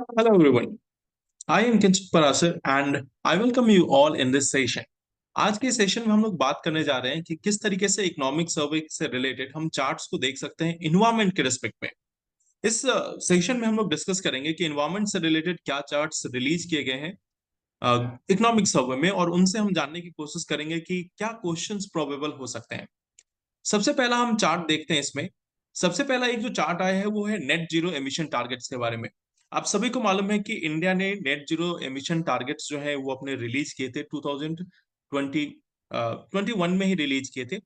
Hello everyone. I am Kinshuk Parasar and I welcome you all in this session. आज के session में हम लोग बात करने जा रहे हैं कि किस तरीके से इकोनॉमिक सर्वे से रिलेटेड हम चार्ट्स को देख सकते हैं इन्वायरमेंट के रिस्पेक्ट में। इस सेशन में हम लोग डिस्कस करेंगे कि इन्वायरमेंट से रिलेटेड क्या चार्ट्स रिलीज किए गए हैं इकोनॉमिक सर्वे में, और उनसे हम जानने की कोशिश करेंगे कि क्या क्वेश्चंस प्रोबेबल हो सकते हैं। सबसे पहला हम चार्ट देखते हैं इसमें। सबसे पहला एक जो चार्ट आया है वो है नेट जीरो एमिशन टारगेट्स के बारे में। आप सभी को मालूम है कि इंडिया ने नेट जीरो एमिशन टारगेट्स जो है वो अपने रिलीज किए थे 2021 में ही रिलीज किए थे।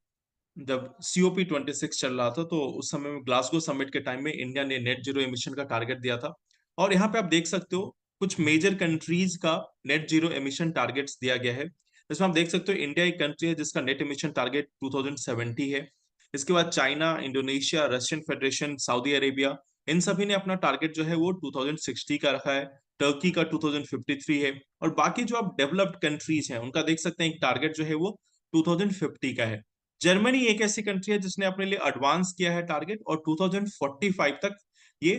जब COP26 चल रहा था तो उस समय में ग्लासगो समिट के टाइम में इंडिया ने नेट जीरो एमिशन का टारगेट दिया था। और यहाँ पे आप देख सकते हो कुछ मेजर कंट्रीज का नेट जीरो एमिशन टारगेट्स दिया गया है। इसमें आप देख सकते हो इंडिया एक कंट्री है जिसका नेट एमिशन टारगेट 2070 है। इसके बाद China, Indonesia, Russian Federation, Saudi Arabia, इन सभी ने अपना टारगेट जो है वो 2060 का रखा है। टर्की का 2053 है। और बाकी जो आप डेवलप्ड कंट्रीज हैं उनका देख सकते हैं एक टारगेट जो है वो 2050 का है। जर्मनी एक ऐसी कंट्री है जिसने अपने लिए एडवांस किया है टारगेट, और 2045 तक ये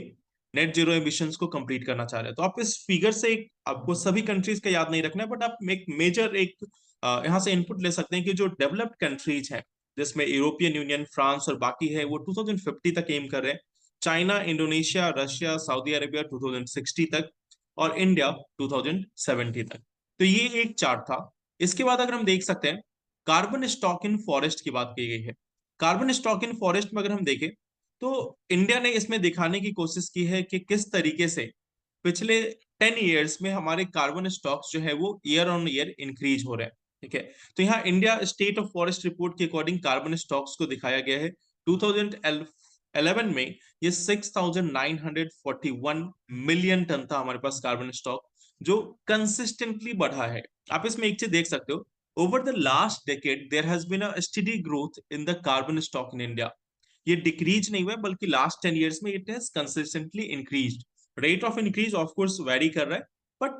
नेट जीरो एमिशंस को कंप्लीट करना चाह रहे हैं। तो आप इस फिगर से एक, आपको सभी कंट्रीज का याद नहीं रखना है, बट आप एक मेजर एक यहाँ से इनपुट ले सकते हैं कि जो डेवलप्ड कंट्रीज हैं जिसमें यूरोपियन यूनियन, फ्रांस और बाकी है वो 2050 तक एम कर रहे हैं। China, Indonesia, Russia, Saudi Arabia 2060 तक, और इंडिया 2070 तक। तो ये एक चार्ट था। इसके बाद अगर हम देख सकते हैं कार्बन स्टॉक इन फॉरेस्ट की बात की गई है। कार्बन स्टॉक इन फॉरेस्ट में अगर हम देखें तो इंडिया ने इसमें दिखाने की कोशिश की है कि किस तरीके से पिछले 10 ईयर्स में हमारे कार्बन स्टॉक्स जो है वो ईयर ऑन ईयर इंक्रीज हो रहे हैं। ठीक है। तो यहाँ India state of forest report के अकॉर्डिंग कार्बन स्टॉक्स को दिखाया गया है। 2011 में ये 6,941 मिलियन टन था हमारे पास कार्बन स्टॉक, जो कंसिस्टेंटली बढ़ा है। आप इसमें एक चीज देख सकते हो, over the last decade there has been a steady growth in the carbon stock in India. ये डिक्रीज नहीं हुआ है, बल्कि लास्ट 10 ईयर्स में it has consistently increase. Rate of increase of course vary कर रहा है, but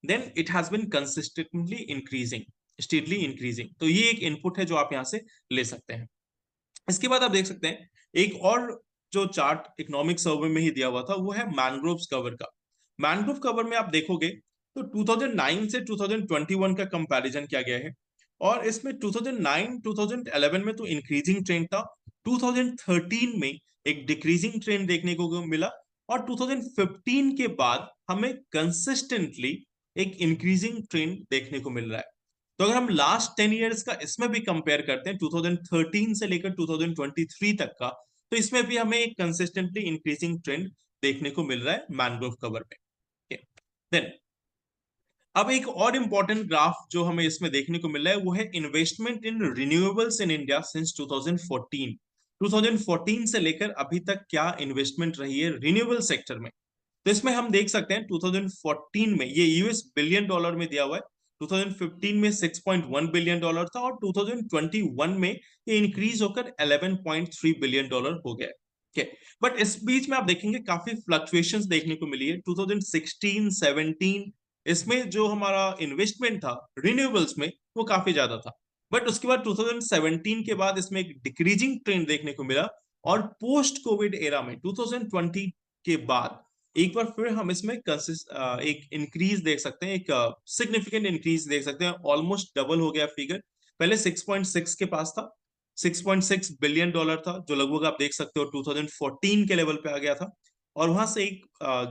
then it has been consistently increasing, steadily increasing. तो ये एक इनपुट है जो आप यहाँ से ले सकते हैं। इसके बाद आप देख सकते हैं एक और जो चार्ट इकोनॉमिक सर्वे में ही दिया हुआ था वो है मैनग्रोव्स कवर का। मैनग्रोव कवर में आप देखोगे तो 2009 से 2021 का कंपैरिजन किया गया है। और इसमें 2009-2011 में तो इंक्रीजिंग ट्रेंड था। 2013 में एक डिक्रीजिंग ट्रेंड देखने को मिला। और 2015 के बाद हमें कंसिस्टेंटली एक इंक्रीजिंग ट्रेंड देखने को मिल रहा है। तो अगर हम लास्ट 10 ईयर्स का इसमें भी कंपेयर करते हैं 2013 से लेकर 2023 तक का, तो इसमें भी हमें एक कंसिस्टेंटली इंक्रीजिंग ट्रेंड देखने को मिल रहा है मैनग्रोव कवर में। देन अब एक और इंपॉर्टेंट ग्राफ जो हमें इसमें देखने को मिल रहा है वो है investment in renewables in India since 2014। 2014 से लेकर अभी तक क्या इन्वेस्टमेंट रही है रिन्यूएबल सेक्टर में। तो इसमें हम देख सकते हैं 2014 में ये US बिलियन डॉलर में दिया हुआ है। 2015 में 6.1 बिलियन डॉलर था, और 2021 में ये इंक्रीज होकर 11.3 बिलियन डॉलर हो गया है। ठीक है। बट इस बीच में आप देखेंगे काफी फ्लक्चुएशंस देखने को मिली है। 2016-17 इसमें जो हमारा इन्वेस्टमेंट था रिन्यूएबल्स में वो काफी ज्यादा था। बट उसके बाद 2017 के बाद इसमें एक डिक्रीजिंग ट्रेंड देखने को मिला। और पोस्ट कोविड एरा में 2020 के बाद एक बार फिर हम इसमें एक इंक्रीज देख सकते हैं, एक सिग्निफिकेंट इंक्रीज देख सकते हैं। ऑलमोस्ट डबल हो गया फिगर। पहले 6.6 के पास था, 6.6 बिलियन डॉलर था, जो लगभग आप देख सकते हो 2014 के लेवल पे आ गया था। और वहां से एक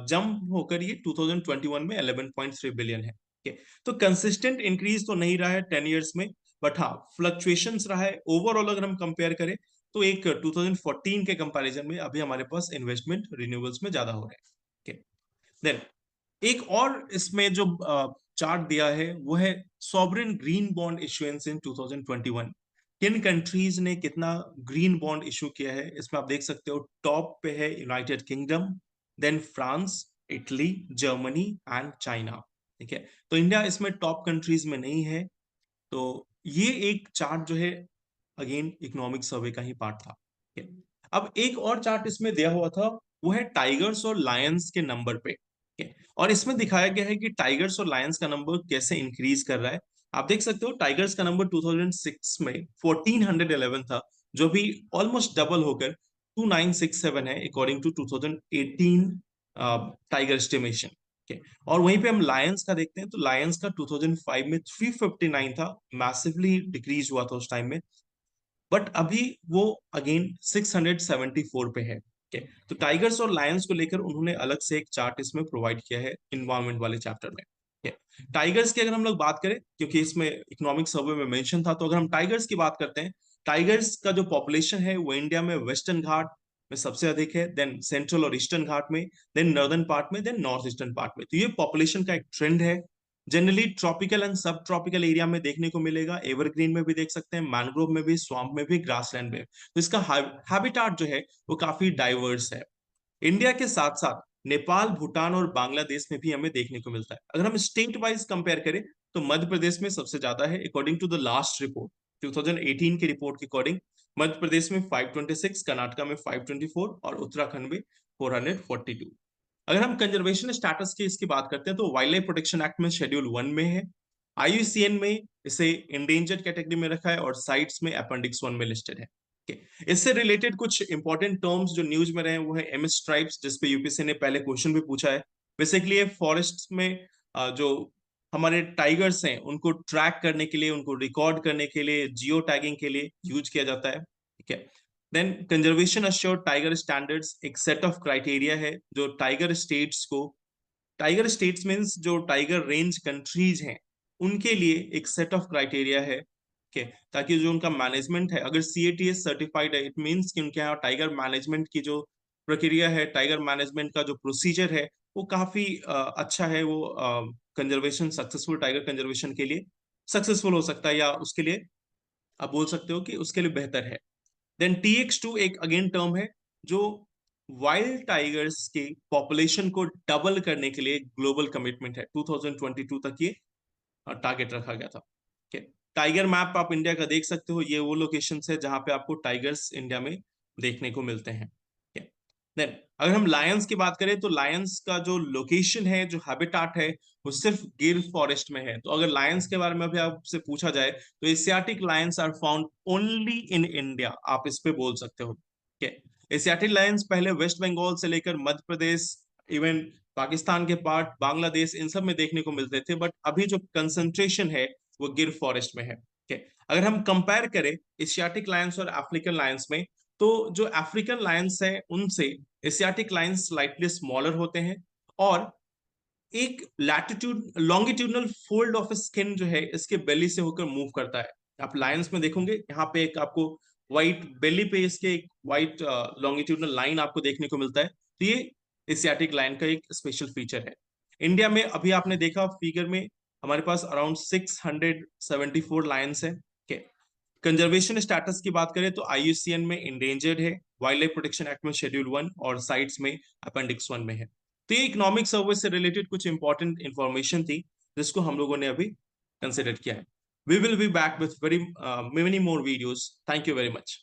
जंप होकर ये 2021 में 11.3 बिलियन है। ठीक है। तो कंसिस्टेंट इंक्रीज तो नहीं रहा है 10 ईयर्स में, बट हाँ फ्लक्चुएशंस रहा है। ओवरऑल अगर हम कंपेयर करें तो एक 2014 के कंपैरिजन में अभी हमारे पास इन्वेस्टमेंट रिन्यूएबल्स में ज्यादा हो रहा है। देन एक और इसमें जो चार्ट दिया है वो है सॉवरेन ग्रीन बॉन्ड इशुएंस इन 2021। किन कंट्रीज ने कितना ग्रीन बॉन्ड इशू किया है इसमें आप देख सकते हो। टॉप पे है United Kingdom, then France, Italy, Germany and China. ठीक है। तो इंडिया इसमें टॉप कंट्रीज में नहीं है। तो ये एक चार्ट जो है अगेन इकोनॉमिक सर्वे का ही पार्ट था। ठीक है। अब एक और चार्ट इसमें दिया हुआ था वो है टाइगर्स और लायंस के नंबर पे। ठीक है। और इसमें दिखाया गया है कि टाइगर्स और लायंस का नंबर कैसे इंक्रीज कर रहा है। आप देख सकते हो टाइगर्स का नंबर 2006 में 1411 था, जो भी ऑलमोस्ट डबल होकर 2967 है अकॉर्डिंग टू 2018 टाइगर एस्टिमेशन। और वहीं पे हम लायंस का देखते हैं, तो लायंस का 2005 में 359 था, मैसिवली डिक्रीज हुआ था उस टाइम में, बट अभी वो अगेन 674 पे है। तो टाइगर्स और लायंस को लेकर उन्होंने अलग से एक चार्ट इसमें प्रोवाइड किया है इन्वायरमेंट वाले चैप्टर में। टाइगर्स की अगर हम लोग बात करें, क्योंकि इसमें इकोनॉमिक सर्वे में मेंशन था, तो अगर हम टाइगर्स की बात करते हैं, टाइगर्स का जो पॉपुलेशन है वो इंडिया में वेस्टर्न घाट में सबसे अधिक है, देन सेंट्रल और ईस्टर्न घाट में, देन नॉर्दर्न पार्ट में, देन नॉर्थ ईस्टर्न पार्ट में। तो ये पॉपुलेशन का एक ट्रेंड है। जनरली ट्रॉपिकल एंड सब ट्रॉपिकल एरिया में देखने को मिलेगा, एवरग्रीन में भी देख सकते हैं, मैंग्रोव में भी, स्वाम्प में भी, ग्रासलैंड में। तो इसका हैबिटाट जो है वो काफी डाइवर्स है। इंडिया के साथ साथ नेपाल, भूटान और बांग्लादेश में भी हमें देखने को मिलता है। अगर हम स्टेट वाइज कंपेयर करें, तो मध्य प्रदेश में सबसे ज्यादा है, according to the last report 2018 की रिपोर्ट के अकॉर्डिंग। मध्य प्रदेश में 526, कर्नाटका में 524 और उत्तराखंड में 442। अगर हम कंजर्वेशन स्टेटस की इसकी बात करते हैं, तो वाइल्ड लाइफ प्रोटेक्शन एक्ट में शेड्यूल 1 में है, आईयूसीएन में इसे इंडेंजर्ड कैटेगरी में रखा है, और साइट्स में अपेंडिक्स 1 में लिस्टेड है। इससे रिलेटेड कुछ इंपॉर्टेंट टर्म्स जो न्यूज में रहे वो है एमएस ट्राइब्स, जिसपे यूपीएससी ने पहले क्वेश्चन भी पूछा है। बेसिकली ये फॉरेस्ट में जो हमारे टाइगर्स हैं उनको ट्रैक करने के लिए, उनको रिकॉर्ड करने के लिए, जियो टैगिंग के लिए यूज किया जाता है। ठीक है। Then conservation assured tiger standards एक सेट ऑफ क्राइटेरिया है जो टाइगर स्टेट्स को, टाइगर स्टेट्स मीन्स जो टाइगर रेंज कंट्रीज हैं उनके लिए एक सेट ऑफ क्राइटेरिया है। ताकि जो उनका मैनेजमेंट है, अगर सीएटीएस सर्टिफाइड है, इट मीन्स कि उनके यहाँ टाइगर मैनेजमेंट की जो प्रक्रिया है, टाइगर मैनेजमेंट का जो प्रोसीजर है वो काफी अच्छा है। वो कंजर्वेशन सक्सेसफुल, टाइगर कंजर्वेशन के लिए सक्सेसफुल हो सकता है, या उसके लिए आप बोल सकते हो कि उसके लिए बेहतर है। देन TX2 एक अगेन टर्म है जो वाइल्ड टाइगर्स के पॉपुलेशन को डबल करने के लिए ग्लोबल कमिटमेंट है। 2022 तक ये टारगेट रखा गया था। टाइगर मैप आप इंडिया का देख सकते हो, ये वो लोकेशन है जहां पे आपको टाइगर्स इंडिया में देखने को मिलते हैं। देन अगर हम लायंस की बात करें, तो लायंस का जो लोकेशन है, जो हैबिटाट है, वो सिर्फ गिर फॉरेस्ट में है। तो अगर लायंस के बारे में अभी आपसे पूछा जाए, तो Asiatic lions are found only in India, आप इस पे बोल सकते हो। एशियाटिक लायंस पहले वेस्ट बंगाल से लेकर मध्य प्रदेश, इवन पाकिस्तान के पार्ट, बांग्लादेश, इन सब में देखने को मिलते थे, बट अभी जो कंसंट्रेशन है वो गिर फॉरेस्ट में है। अगर हम कंपेयर करें एशियाटिक लायंस और अफ्रीकन लायंस में, तो जो अफ्रीकन लायंस है उनसे एशियाटिक लायंस स्लाइटली स्मॉलर होते हैं, और एक latitude longitudinal fold of skin जो है इसके बेली से होकर मूव करता है। आप लायंस में देखोगे यहाँ पे एक आपको व्हाइट बेली पे इसके एक व्हाइट लॉन्गिट्यूडनल लाइन आपको देखने को मिलता है। तो ये एशियाटिक लायन का एक स्पेशल फीचर है। इंडिया में अभी आपने देखा फिगर में हमारे पास अराउंड 674 लायंस है। कंजर्वेशन स्टेटस की बात करें, तो आईयूसीएन में इंडेंजर्ड है, वाइल्ड लाइफ प्रोटेक्शन एक्ट में शेड्यूल 1 और साइट्स में अपेंडिक्स 1 में है। तो ये इकोनॉमिक सर्विस से रिलेटेड कुछ इंपॉर्टेंट इंफॉर्मेशन थी जिसको हम लोगों ने अभी कंसिडर किया है। We will be back with very many more videos. Thank you very much.